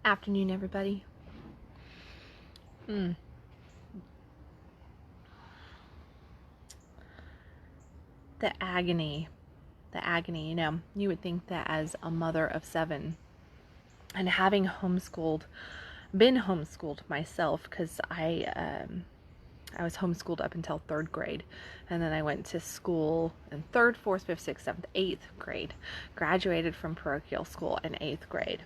Afternoon, everybody. The agony. The agony, you would think that as a mother of 7 and having been homeschooled myself, because I was homeschooled up until 3rd grade, and then I went to school in 3rd, 4th, 5th, 6th, 7th, 8th grade, graduated from parochial school in 8th grade.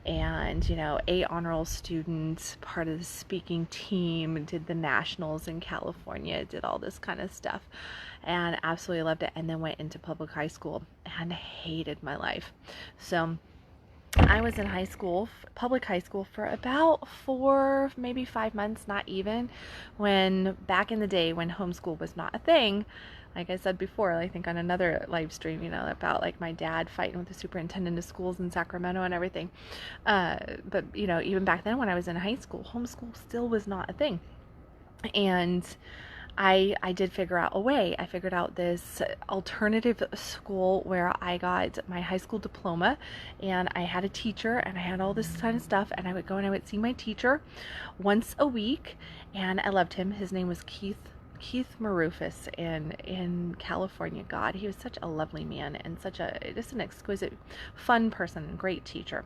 And 8 honor roll students, part of the speaking team, did the nationals in California, did all this kind of stuff, and absolutely loved it. And then went into public high school and hated my life. So I was in public high school, for about 4, maybe 5 months, not even, when back in the day when homeschool was not a thing. Like I said before, I think on another live stream, about like my dad fighting with the superintendent of schools in Sacramento and everything. But even back then when I was in high school, homeschool still was not a thing. And I did figure out a way. I figured out this alternative school where I got my high school diploma, and I had a teacher, and I had all this kind of stuff, and I would go and I would see my teacher once a week, and I loved him. His name was Keith Marufus in California. God, he was such a lovely man and just an exquisite, fun person and great teacher.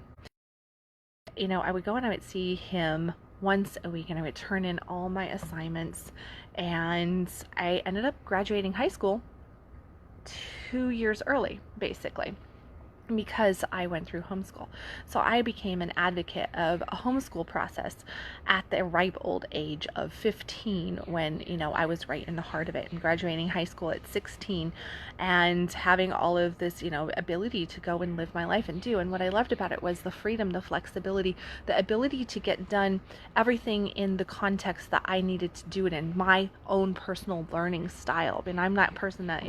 I would go and I would see him once a week, and I would turn in all my assignments, and I ended up graduating high school 2 years early, basically, because I went through homeschool. So I became an advocate of a homeschool process at the ripe old age of 15, when I was right in the heart of it, and graduating high school at 16, and having all of this ability to go and live my life and do. And what I loved about it was the freedom, the flexibility, the ability to get done everything in the context that I needed to do it in, my own personal learning style. And I'm that person that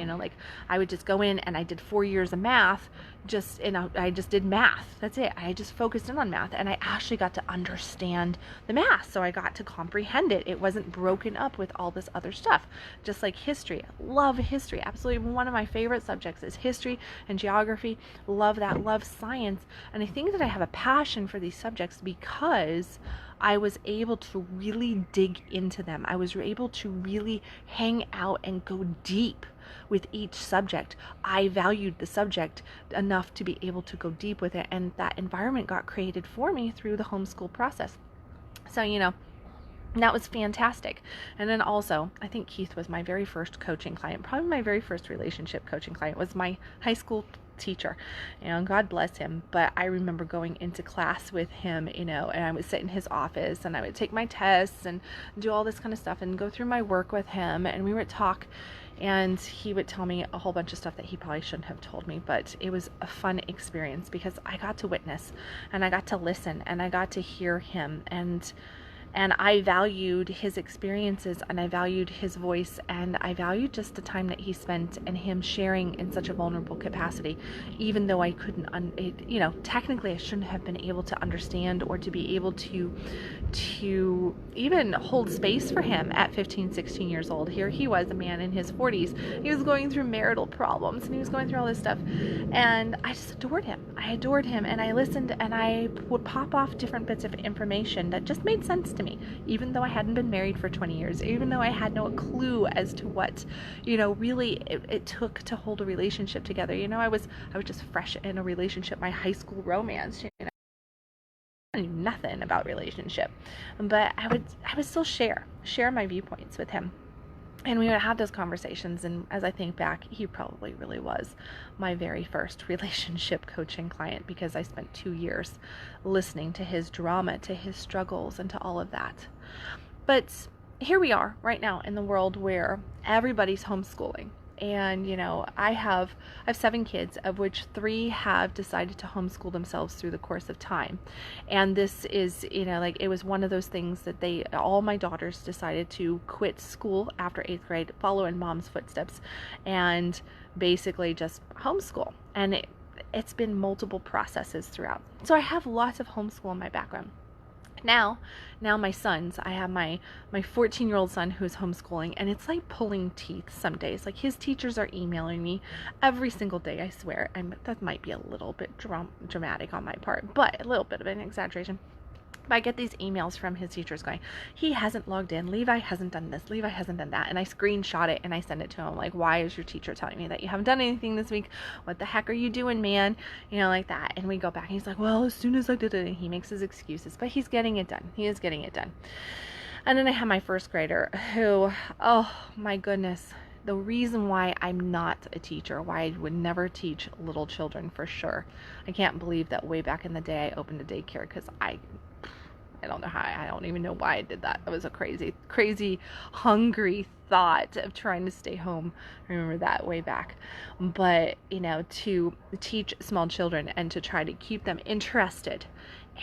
I would just go in and I did 4 years of math, I just did math. That's it. I just focused in on math, and I actually got to understand the math. So I got to comprehend it. It wasn't broken up with all this other stuff. Just like history. Love history. Absolutely. One of my favorite subjects is history and geography. Love that. Love science. And I think that I have a passion for these subjects because I was able to really dig into them. I was able to really hang out and go deep with each subject. I valued the subject enough to be able to go deep with it, and that environment got created for me through the homeschool process. So, that was fantastic. And then also, I think Keith was my very first coaching client. Probably my very first relationship coaching client was my high school teacher, and God bless him. But I remember going into class with him, and I would sit in his office, and I would take my tests and do all this kind of stuff and go through my work with him, and we would talk, and he would tell me a whole bunch of stuff that he probably shouldn't have told me, but it was a fun experience because I got to witness, and I got to listen, and I got to hear him, and I valued his experiences, and I valued his voice, and I valued just the time that he spent and him sharing in such a vulnerable capacity, even though I couldn't, technically I shouldn't have been able to understand or to be able to even hold space for him at 15, 16 years old. Here he was, a man in his 40s. He was going through marital problems, and he was going through all this stuff, and I just adored him. I adored him, and I listened, and I would pop off different bits of information that just made sense to me, even though I hadn't been married for 20 years, even though I had no clue as to what, really it took to hold a relationship together. I was just fresh in a relationship, my high school romance, I knew nothing about relationship, but I would still share my viewpoints with him. And we would have those conversations, and as I think back, he probably really was my very first relationship coaching client, because I spent 2 years listening to his drama, to his struggles, and to all of that. But here we are right now in the world where everybody's homeschooling. And I have 7 kids, of which 3 have decided to homeschool themselves through the course of time. And this is, it was one of those things that all my daughters decided to quit school after 8th grade, follow in mom's footsteps, and basically just homeschool. And it's been multiple processes throughout. So I have lots of homeschool in my background. Now my sons, I have my 14-year-old son who's homeschooling, and it's like pulling teeth some days. Like, his teachers are emailing me every single day, I swear. That might be a little bit dramatic on my part, but a little bit of an exaggeration. But I get these emails from his teachers going, he hasn't logged in, Levi hasn't done this, Levi hasn't done that. And I screenshot it and I send it to him, like, why is your teacher telling me that you haven't done anything this week? What the heck are you doing, man? Like that. And we go back and he's like, well, as soon as I did it, and he makes his excuses, but he's getting it done. He is getting it done. And then I have my first grader who, oh my goodness, the reason why I'm not a teacher, why I would never teach little children for sure. I can't believe that way back in the day I opened a daycare, because I don't know how, I don't even know why I did that. It was a crazy, hungry thought of trying to stay home. I remember that way back. But, to teach small children and to try to keep them interested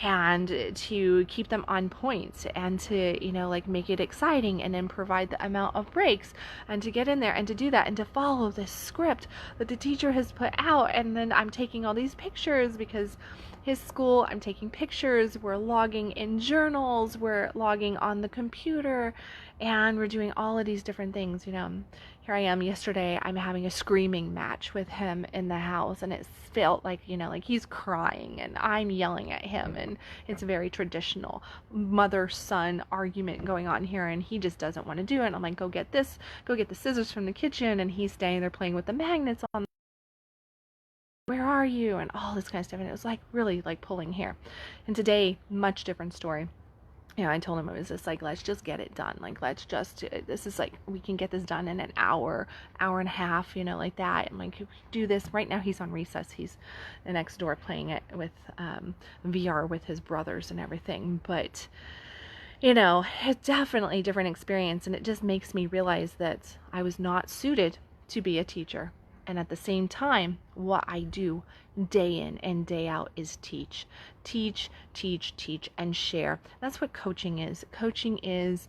and to keep them on point and to, make it exciting and then provide the amount of breaks and to get in there and to do that and to follow this script that the teacher has put out. And then I'm taking all these pictures because his school, I'm taking pictures, we're logging in journals, we're logging on the computer, and we're doing all of these different things. Here I am yesterday, I'm having a screaming match with him in the house, and it felt like, like he's crying and I'm yelling at him, and it's a very traditional mother-son argument going on here, and he just doesn't want to do it. And I'm like, go get the scissors from the kitchen, and he's staying there playing with the magnets on, where are you, and all this kind of stuff. And it was like really like pulling hair. And today, much different story. I told him, it was just like, let's just get it done. Like, this is like, we can get this done in an hour and a half, like that. And like, do this. Right now he's on recess. He's next door playing it with VR with his brothers and everything. But, it's definitely a different experience. And it just makes me realize that I was not suited to be a teacher. And at the same time, what I do day in and day out is teach, and share. That's what coaching is. Coaching is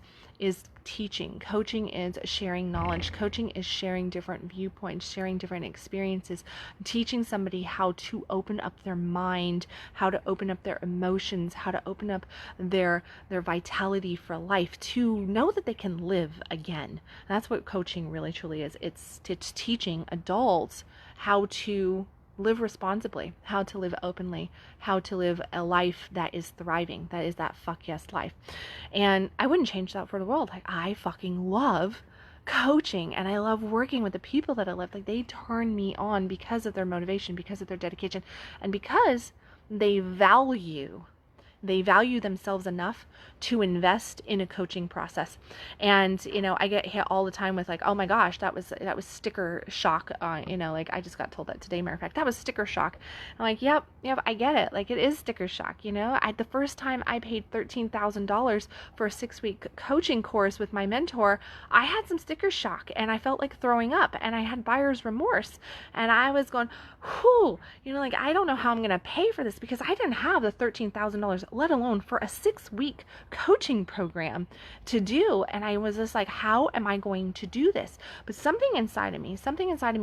teaching. Coaching is sharing knowledge. Coaching is sharing different viewpoints, sharing different experiences, teaching somebody how to open up their mind, how to open up their emotions, how to open up their vitality for life, to know that they can live again. That's what coaching really truly is. It's teaching adults how to live responsibly, how to live openly, how to live a life that is thriving, that is that fuck yes life. And I wouldn't change that for the world. Like, I fucking love coaching, and I love working with the people that I love. Like, they turn me on because of their motivation, because of their dedication, and because they value themselves enough to invest in a coaching process. And, I get hit all the time with like, oh my gosh, that was sticker shock. Like, I just got told that today, matter of fact, that was sticker shock. I'm like, yep, I get it. Like, it is sticker shock. The first time I paid $13,000 for a 6-week coaching course with my mentor, I had some sticker shock and I felt like throwing up and I had buyer's remorse. And I was going, whew, like, I don't know how I'm going to pay for this, because I didn't have the $13,000, let alone for a 6-week coaching program to do. And I was just like, how am I going to do this? But something inside of me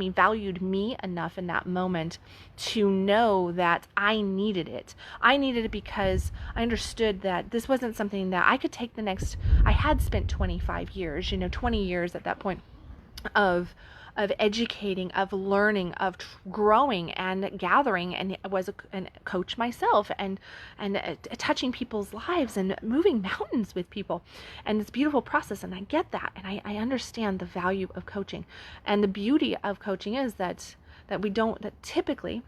valued me enough in that moment to know that I needed it. I needed it because I understood that this wasn't something that I could take I had spent 25 years, 20 years at that point of educating, of learning, of growing and gathering, and was a coach myself, and touching people's lives and moving mountains with people, and it's a beautiful process, and I get that, and I understand the value of coaching. And the beauty of coaching is that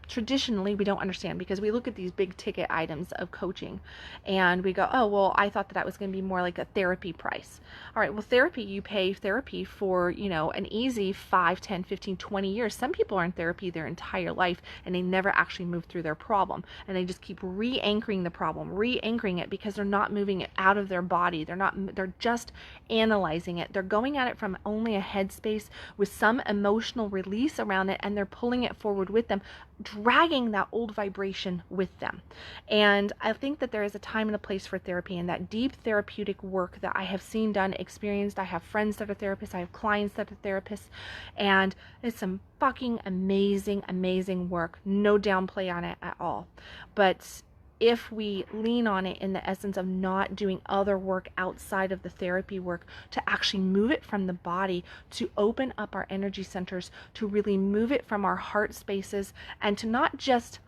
traditionally we don't understand, because we look at these big ticket items of coaching and we go, oh, well, I thought that was going to be more like a therapy price. All right, well, you pay therapy for, an easy 5, 10, 15, 20 years. Some people are in therapy their entire life and they never actually move through their problem, and they just keep re-anchoring the problem, re-anchoring it, because they're not moving it out of their body. They're just analyzing it. They're going at it from only a headspace with some emotional release around it, and they're pulling it forward with them, dragging that old vibration with them. And I think that there is a time and a place for therapy, and that deep therapeutic work that I have seen done, experienced. I have friends that are therapists, I have clients that are therapists, and it's some fucking amazing work. No downplay on it at all. But if we lean on it in the essence of not doing other work outside of the therapy work to actually move it from the body, to open up our energy centers, to really move it from our heart spaces, and to not just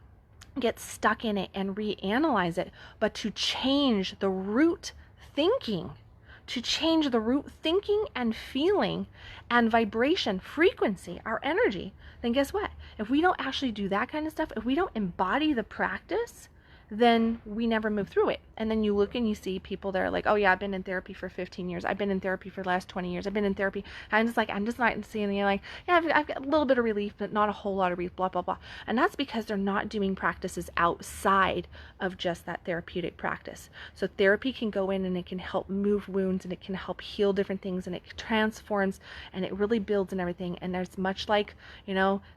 get stuck in it and reanalyze it, but to change the root thinking, to change the root thinking and feeling and vibration, frequency, our energy, then guess what? If we don't actually do that kind of stuff, if we don't embody the practice, then we never move through it. And then you look and you see people that are like, oh yeah, I've been in therapy for 15 years. I've been in therapy for the last 20 years. I've been in therapy. I'm just not seeing any, like, yeah, I've got a little bit of relief, but not a whole lot of relief, blah, blah, blah. And that's because they're not doing practices outside of just that therapeutic practice. So therapy can go in and it can help move wounds, and it can help heal different things, and it transforms, and it really builds and everything. And there's much like,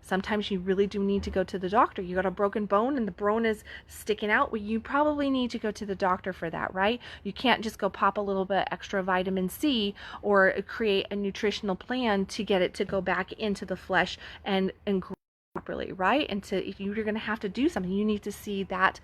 sometimes you really do need to go to the doctor. You got a broken bone and the bone is sticking out. Well, you probably need to go to the doctor for that, right? You can't just go pop a little bit extra vitamin C or create a nutritional plan to get it to go back into the flesh and grow properly, right? And you're going to have to do something. You need to see that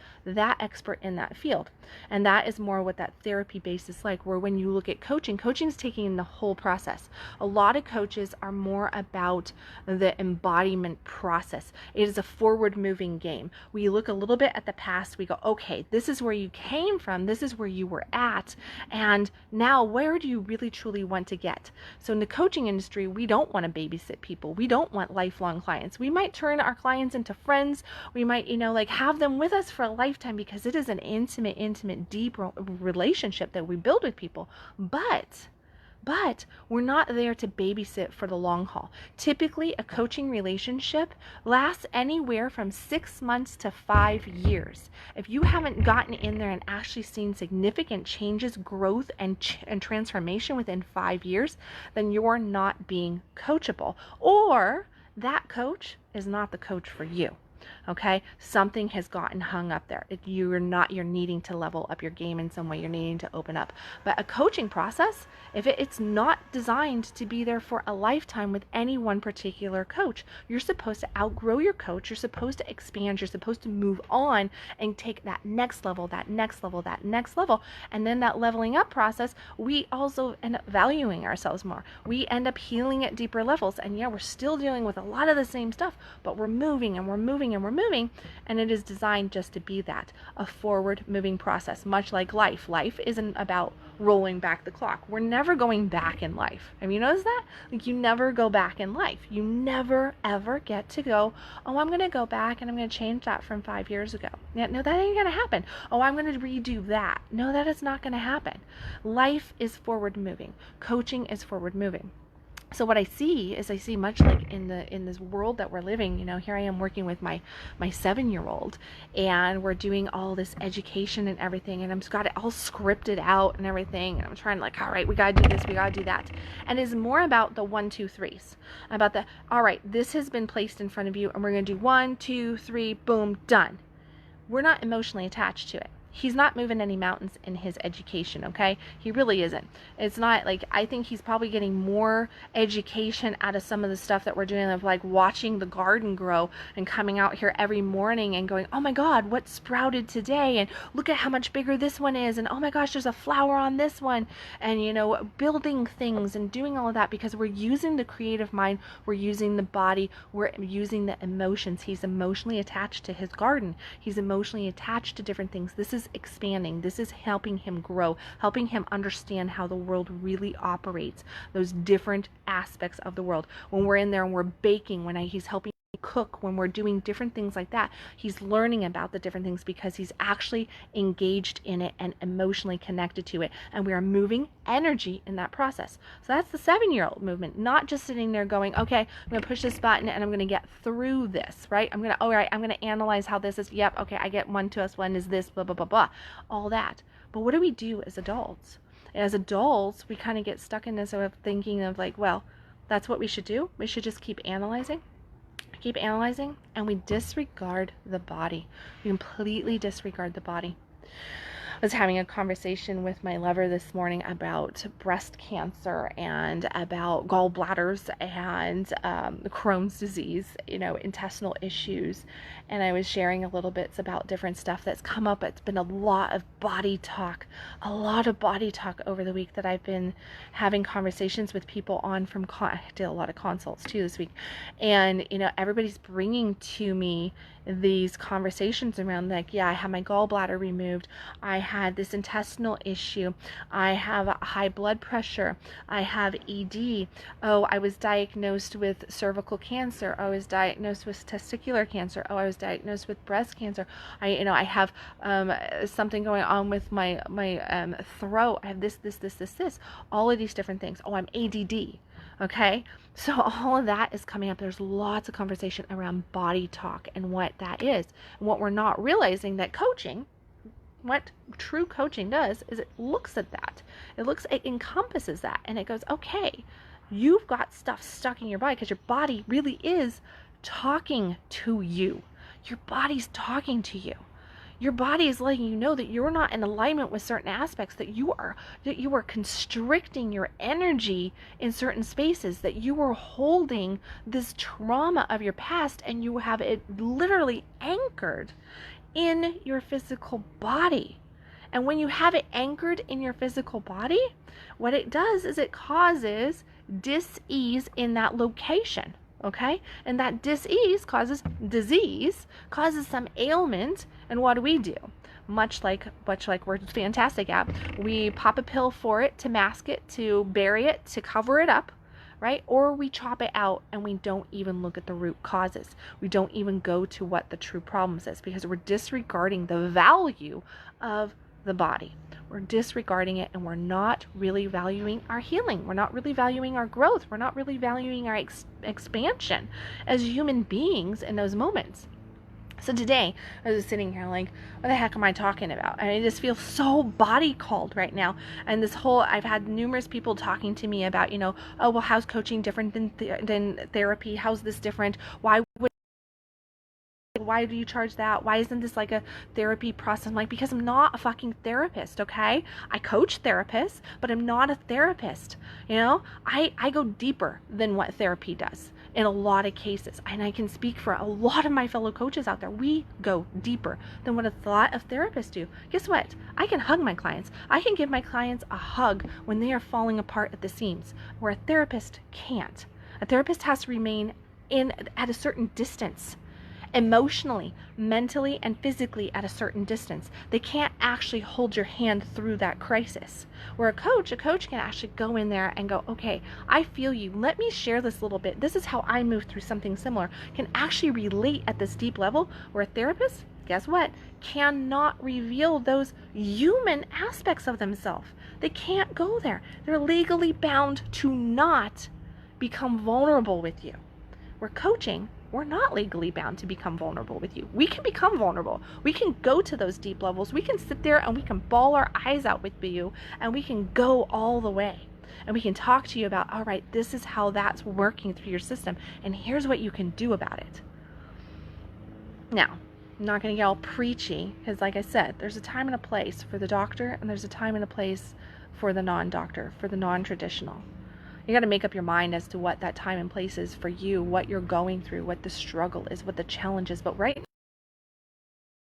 expert in that field. And that is more what that therapy base is like, where when you look at coaching is taking in the whole process. A lot of coaches are more about the embodiment process. It is a forward moving game. We look a little bit at the past. We go, okay, this is where you came from. This is where you were at. And now where do you really truly want to get? So in the coaching industry, we don't want to babysit people. We don't want lifelong clients. We might turn our clients into friends. We might, have them with us for a lifetime, because it is an intimate, deep relationship that we build with people. But we're not there to babysit for the long haul. Typically, a coaching relationship lasts anywhere from 6 months to 5 years. If you haven't gotten in there and actually seen significant changes, growth, and transformation within 5 years, then you're not being coachable, or that coach is not the coach for you. Okay, something has gotten hung up there. You're needing to level up your game in some way. You're needing to open up. But a coaching process, if it's not designed to be there for a lifetime with any one particular coach, you're supposed to outgrow your coach. You're supposed to expand. You're supposed to move on and take that next level, that next level, that next level. And then that leveling up process, we also end up valuing ourselves more. We end up healing at deeper levels. And yeah, we're still dealing with a lot of the same stuff, but we're moving and we're moving and we're moving, and it is designed just to be that, a forward moving process, much like life. Life isn't about rolling back the clock. We're never going back in life. Have you noticed that? Like, you never go back in life. You never ever get to go, oh, I'm going to go back and I'm going to change that from 5 years ago. Yeah, no, that ain't going to happen. Oh, I'm going to redo that. No, that is not going to happen. Life is forward moving. Coaching is forward moving. So what I see much like in this world that we're living, here I am working with my 7-year-old, and we're doing all this education and everything, and I've got it all scripted out and everything, and I'm trying all right, we got to do this, we got to do that. And it's more about the 1, 2, 3s, about all right, this has been placed in front of you, and we're going to do 1, 2, 3, boom, done. We're not emotionally attached to it. He's not moving any mountains in his education, okay? He really isn't. It's not like, I think he's probably getting more education out of some of the stuff that we're doing, of like watching the garden grow and coming out here every morning and going, oh my God, what sprouted today? And look at how much bigger this one is. And oh my gosh, there's a flower on this one. And, building things and doing all of that, because we're using the creative mind, we're using the body, we're using the emotions. He's emotionally attached to his garden. He's emotionally attached to different things. This is expanding. This is helping him grow, helping him understand how the world really operates, those different aspects of the world. When we're in there and we're baking, he's helping cook, when we're doing different things like that, he's learning about the different things because he's actually engaged in it and emotionally connected to it, and we are moving energy in that process. So that's the 7-year-old movement, not just sitting there going, okay, I'm going to push this button and I'm going to get through this, right? I'm going to analyze how this is, yep, okay, I get 1 + 1 is this, blah, blah, blah, blah, all that. But what do we do as adults? As adults, we kind of get stuck in this sort of thinking of like, well, that's what we should do. We should just keep analyzing, and we disregard the body. We completely disregard the body. was having a conversation with my lover this morning about breast cancer and about gallbladders and Crohn's disease, intestinal issues. And I was sharing a little bits about different stuff that's come up. It's been a lot of body talk over the week that I've been having conversations with people on I did a lot of consults too this week. And, everybody's bringing to me these conversations around like, yeah, I had my gallbladder removed. I had this intestinal issue. I have high blood pressure. I have ED. Oh, I was diagnosed with cervical cancer. I was diagnosed with testicular cancer. Oh, I was diagnosed with breast cancer. I have something going on with my throat. I have this. All of these different things. Oh, I'm ADD. Okay, so all of that is coming up. There's lots of conversation around body talk and what that is. And what we're not realizing that coaching, what true coaching does is it looks at that. It encompasses that, and it goes, okay, you've got stuff stuck in your body because your body really is talking to you. Your body's talking to you. Your body is letting you know that you're not in alignment with certain aspects, that you are constricting your energy in certain spaces, that you are holding this trauma of your past and you have it literally anchored in your physical body. And when you have it anchored in your physical body, what it does is it causes dis-ease in that location. Okay, and that dis-ease causes disease, causes some ailment, and what do? Much like we're fantastic at, we pop a pill for it to mask it, to bury it, to cover it up, right? Or we chop it out and we don't even look at the root causes. We don't even go to what the true problem is because we're disregarding the value of the body. We're disregarding it, and we're not really valuing our healing. We're not really valuing our growth. We're not really valuing our expansion as human beings in those moments. So today, I was sitting here like, what the heck am I talking about? And I just feel so body called right now. And I've had numerous people talking to me about, oh, well, how's coaching different than therapy? How's this different? Why do you charge that? Why isn't this like a therapy process? I'm like, because I'm not a fucking therapist, okay? I coach therapists, but I'm not a therapist. I go deeper than what therapy does in a lot of cases. And I can speak for a lot of my fellow coaches out there. We go deeper than what a lot of therapists do. Guess what? I can hug my clients. I can give my clients a hug when they are falling apart at the seams, where a therapist can't. A therapist has to remain at a certain distance, emotionally, mentally, and physically at a certain distance. They can't actually hold your hand through that crisis. Where a coach can actually go in there and go, okay, I feel you. Let me share this little bit. This is how I moved through something similar. Can actually relate at this deep level, where a therapist, guess what, cannot reveal those human aspects of themselves. They can't go there. They're legally bound to not become vulnerable with you. Where coaching, we're not legally bound to become vulnerable with you. We can become vulnerable. We can go to those deep levels. We can sit there and we can bawl our eyes out with you, and we can go all the way. And we can talk to you about, all right, this is how that's working through your system, and here's what you can do about it. Now, I'm not going to get all preachy, because like I said, there's a time and a place for the doctor, and there's a time and a place for the non-doctor, for the non-traditional. You got to make up your mind as to what that time and place is for you, what you're going through, what the struggle is, what the challenge is. But right now,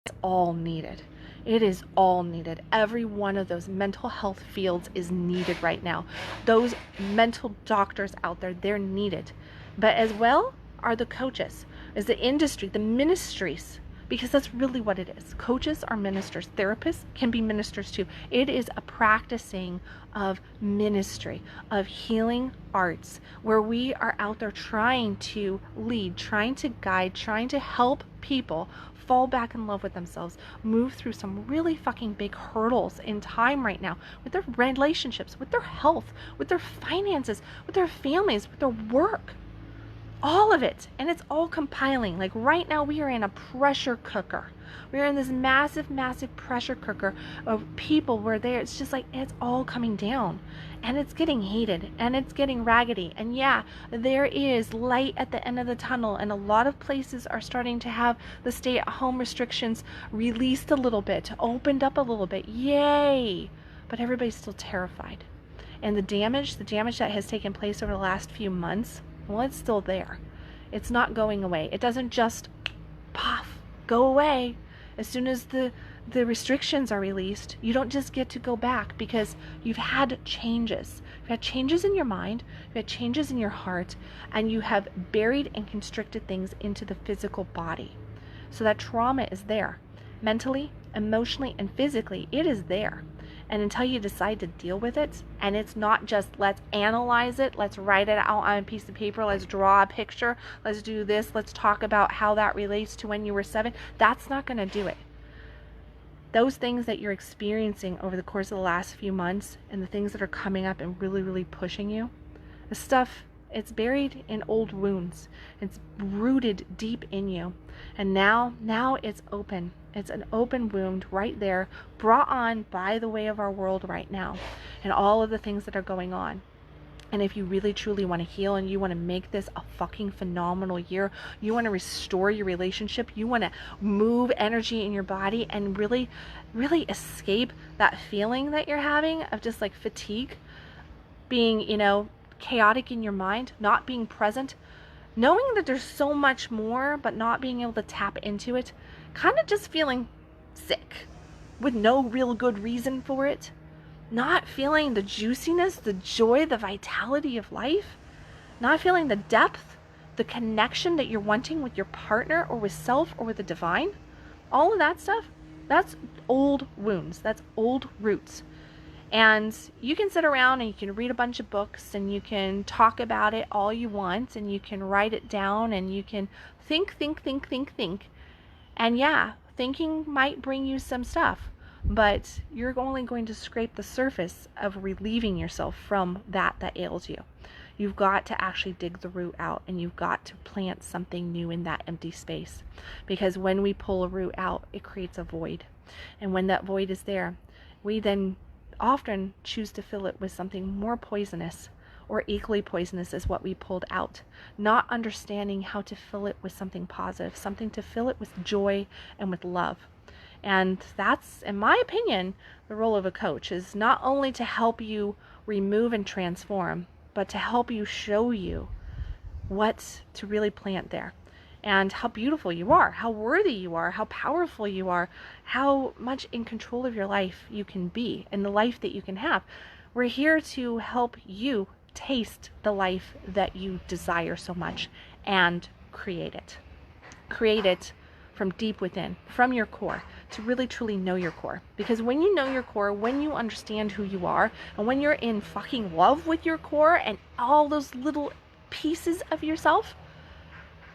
it's all needed. It is all needed. Every one of those mental health fields is needed right now. Those mental doctors out there, they're needed. But as well are the coaches, is the industry, the ministries. Because that's really what it is. Coaches are ministers. Therapists can be ministers too. It is a practicing of ministry, of healing arts, where we are out there trying to lead, trying to guide, trying to help people fall back in love with themselves, move through some really fucking big hurdles in time right now with their relationships, with their health, with their finances, with their families, with their work. all of it, and it's all compiling. Like right now we are in a pressure cooker. We're in this massive, massive pressure cooker of people where it's just like, it's all coming down, and it's getting heated, and it's getting raggedy. And yeah, there is light at the end of the tunnel, and a lot of places are starting to have the stay-at-home restrictions released a little bit, opened up a little bit. Yay! But everybody's still terrified. And the damage that has taken place over the last few months, well, it's still there. It's not going away. It doesn't just poof, go away. As soon as the restrictions are released, you don't just get to go back, because you've had changes. You've had changes in your mind, you've had changes in your heart, and you have buried and constricted things into the physical body. So that trauma is there. Mentally, emotionally, and physically, it is there. And until you decide to deal with it, and it's not just let's analyze it, let's write it out on a piece of paper, let's draw a picture, let's do this, let's talk about how that relates to when you were 7, that's not going to do it. Those things that you're experiencing over the course of the last few months, and the things that are coming up and really, really pushing you, the stuff, it's buried in old wounds. It's rooted deep in you. And now it's open. It's an open wound right there, brought on by the way of our world right now, and all of the things that are going on. And if you really truly want to heal, and you want to make this a fucking phenomenal year, you want to restore your relationship, you want to move energy in your body and really, really escape that feeling that you're having of just like fatigue, being, chaotic in your mind, not being present, knowing that there's so much more, but not being able to tap into it, kind of just feeling sick with no real good reason for it, not feeling the juiciness, the joy, the vitality of life, not feeling the depth, the connection that you're wanting with your partner or with self or with the divine, all of that stuff, that's old wounds, that's old roots. And you can sit around and you can read a bunch of books, and you can talk about it all you want, and you can write it down, and you can think. And yeah, thinking might bring you some stuff, but you're only going to scrape the surface of relieving yourself from that ails you. You've got to actually dig the root out, and you've got to plant something new in that empty space. Because when we pull a root out, it creates a void. And when that void is there, we then often choose to fill it with something more poisonous, or equally poisonous as what we pulled out, not understanding how to fill it with something positive, something to fill it with joy and with love. And that's, in my opinion, the role of a coach, is not only to help you remove and transform, but to help you show you what to really plant there, and how beautiful you are, how worthy you are, how powerful you are, how much in control of your life you can be, and the life that you can have. We're here to help you taste the life that you desire so much, and create it. Create it from deep within, from your core, to really truly know your core. Because when you know your core, when you understand who you are, and when you're in fucking love with your core and all those little pieces of yourself,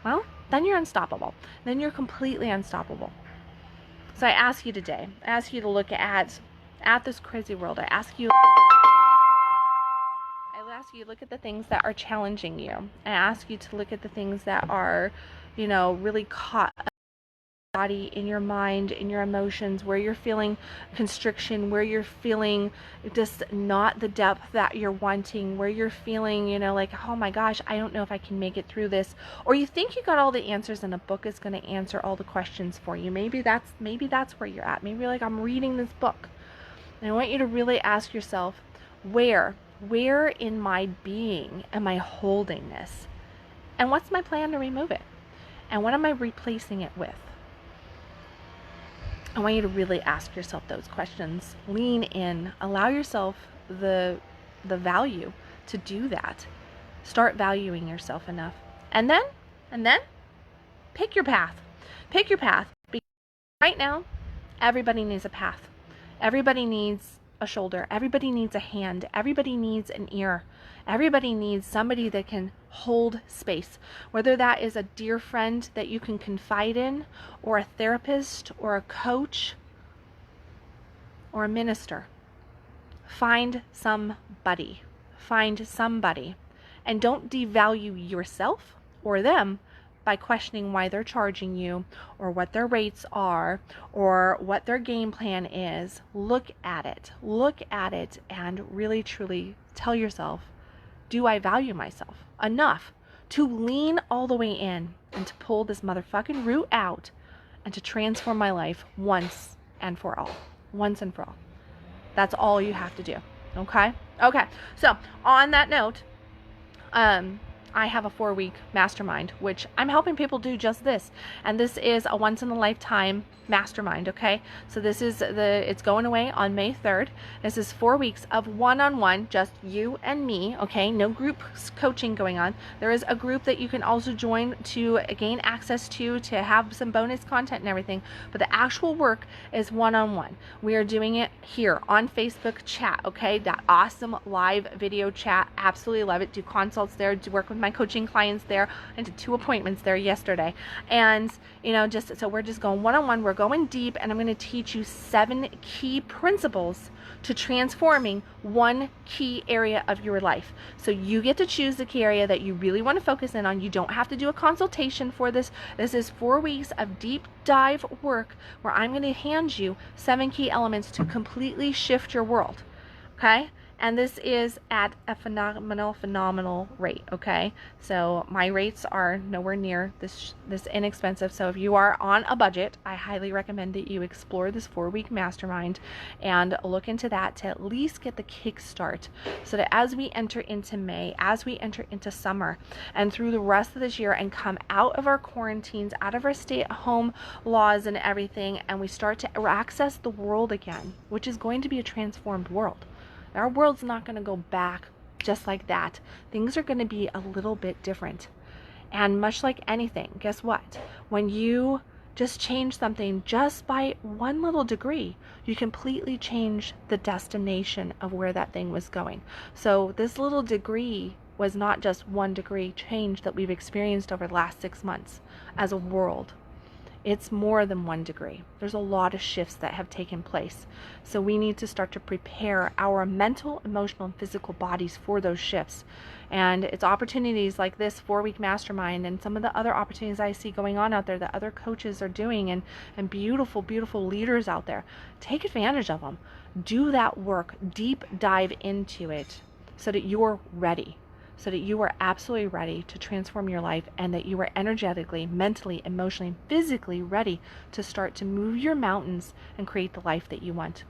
well, then you're unstoppable. Then you're completely unstoppable. So I ask you today, I ask you to look at this crazy world. I ask you look at the things that are challenging you. I ask you to look at the things that are, really caught body, in your mind, in your emotions, where you're feeling constriction, where you're feeling just not the depth that you're wanting, where you're feeling, like, oh my gosh, I don't know if I can make it through this, or you think you got all the answers and a book is going to answer all the questions for you. Maybe that's where you're at. Maybe you're like, I'm reading this book, and I want you to really ask yourself, where in my being am I holding this, and what's my plan to remove it, and what am I replacing it with? I want you to really ask yourself those questions. Lean in. Allow yourself the value to do that. Start valuing yourself enough. And then pick your path. Pick your path. Because right now, everybody needs a path. Everybody needs a shoulder. Everybody needs a hand. Everybody needs an ear. Everybody needs somebody that can hold space, whether that is a dear friend that you can confide in, or a therapist, or a coach, or a minister. Find somebody, and don't devalue yourself or them by questioning why they're charging you, or what their rates are, or what their game plan is. Look at it and really truly tell yourself, do I value myself enough to lean all the way in and to pull this motherfucking root out and to transform my life once and for all? Once and for all. That's all you have to do. Okay? So on that note, I have a 4-week mastermind, which I'm helping people do just this. And this is a once in a lifetime mastermind. Okay. So it's going away on May 3rd. This is 4 weeks of one-on-one, just you and me. Okay. No group coaching going on. There is a group that you can also join to gain access to have some bonus content and everything. But the actual work is one-on-one. We are doing it here on Facebook chat. Okay. That awesome live video chat. Absolutely love it. Do consults there, do work with my coaching clients there. I did 2 appointments there yesterday. And so we're just going one-on-one. We're going deep, and I'm going to teach you 7 key principles to transforming one key area of your life. So you get to choose the key area that you really want to focus in on. You don't have to do a consultation for this. This is 4 weeks of deep dive work where I'm going to hand you 7 key elements to completely shift your world. Okay? And this is at a phenomenal rate. Okay, so my rates are nowhere near this inexpensive. So if you are on a budget, I highly recommend that you explore this 4-week mastermind and look into that to at least get the kickstart, so that as we enter into May, as we enter into summer, and through the rest of this year, and come out of our quarantines, out of our stay-at-home laws and everything, and we start to access the world again, which is going to be a transformed world. Our world's not going to go back just like that. Things are going to be a little bit different. And much like anything, guess what? When you just change something just by 1 little degree, you completely change the destination of where that thing was going. So this little degree was not just 1 degree change that we've experienced over the last 6 months as a world. It's more than 1 degree. There's a lot of shifts that have taken place. So we need to start to prepare our mental, emotional, and physical bodies for those shifts. And it's opportunities like this 4-week mastermind and some of the other opportunities I see going on out there that other coaches are doing, and beautiful, beautiful leaders out there. Take advantage of them. Do that work. Deep dive into it so that you're ready. So that you are absolutely ready to transform your life, and that you are energetically, mentally, emotionally, and physically ready to start to move your mountains and create the life that you want.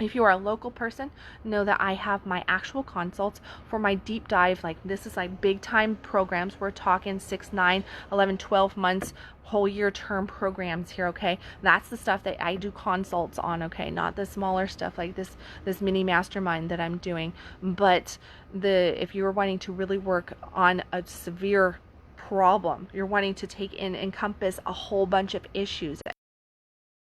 If you are a local person, know that I have my actual consults for my deep dive. Like, this is like big time programs. We're talking 6, 9, 11, 12 months, whole year term programs here. Okay. That's the stuff that I do consults on. Okay. Not the smaller stuff like this mini mastermind that I'm doing. But if you're wanting to really work on a severe problem, you're wanting to encompass a whole bunch of issues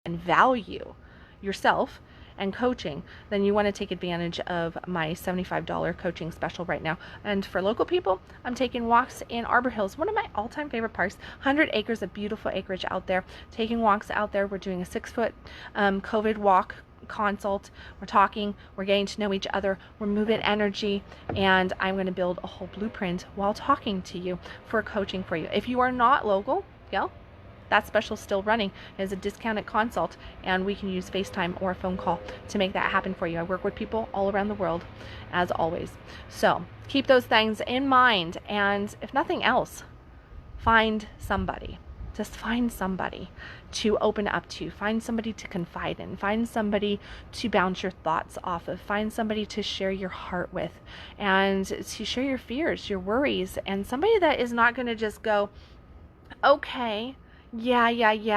and value yourself and coaching, then you want to take advantage of my $75 coaching special right now. And for local people, I'm taking walks in Arbor Hills, one of my all-time favorite parks. 100 acres of beautiful acreage out there. Taking walks out there. We're doing a 6-foot COVID walk consult. We're talking, we're getting to know each other, we're moving energy, and I'm going to build a whole blueprint while talking to you for coaching for you. If you are not local, that special still running. It is a discounted consult, and we can use FaceTime or a phone call to make that happen for you. I work with people all around the world, as always. So keep those things in mind, and if nothing else, find somebody. Just find somebody to open up to. Find somebody to confide in. Find somebody to bounce your thoughts off of. Find somebody to share your heart with, and to share your fears, your worries, and somebody that is not going to just go, okay, yeah,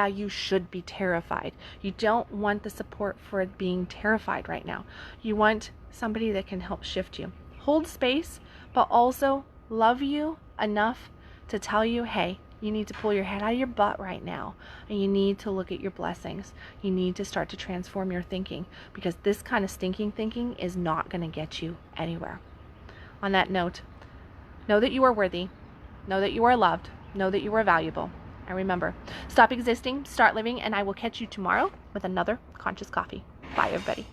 you should be terrified. You don't want the support for being terrified right now. You want somebody that can help shift you. Hold space, but also love you enough to tell you, hey, you need to pull your head out of your butt right now, and you need to look at your blessings. You need to start to transform your thinking, because this kind of stinking thinking is not going to get you anywhere. On that note, know that you are worthy. Know that you are loved. Know that you are valuable. And remember, stop existing, start living, and I will catch you tomorrow with another Conscious Coffee. Bye, everybody.